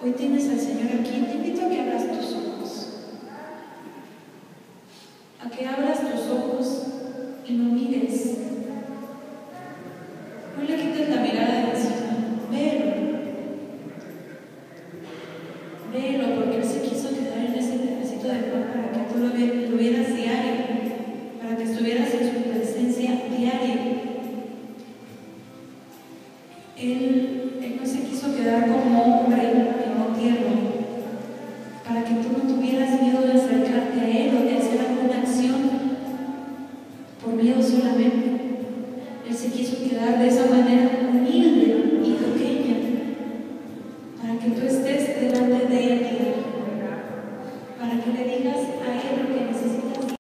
Hoy tienes al Señor aquí. Te invito a que abras tus ojos. A que abras tus ojos y no mires. No le quites la mirada de encima. Velo. Velo, porque Él se quiso quedar en ese pedacito de pan para que tú lo vieras diario, para que estuvieras en su presencia diaria. Él no se quiso quedar como hombre en tierno, para que tú no tuvieras miedo de acercarte a Él o de hacer alguna acción por miedo solamente. Él se quiso quedar de esa manera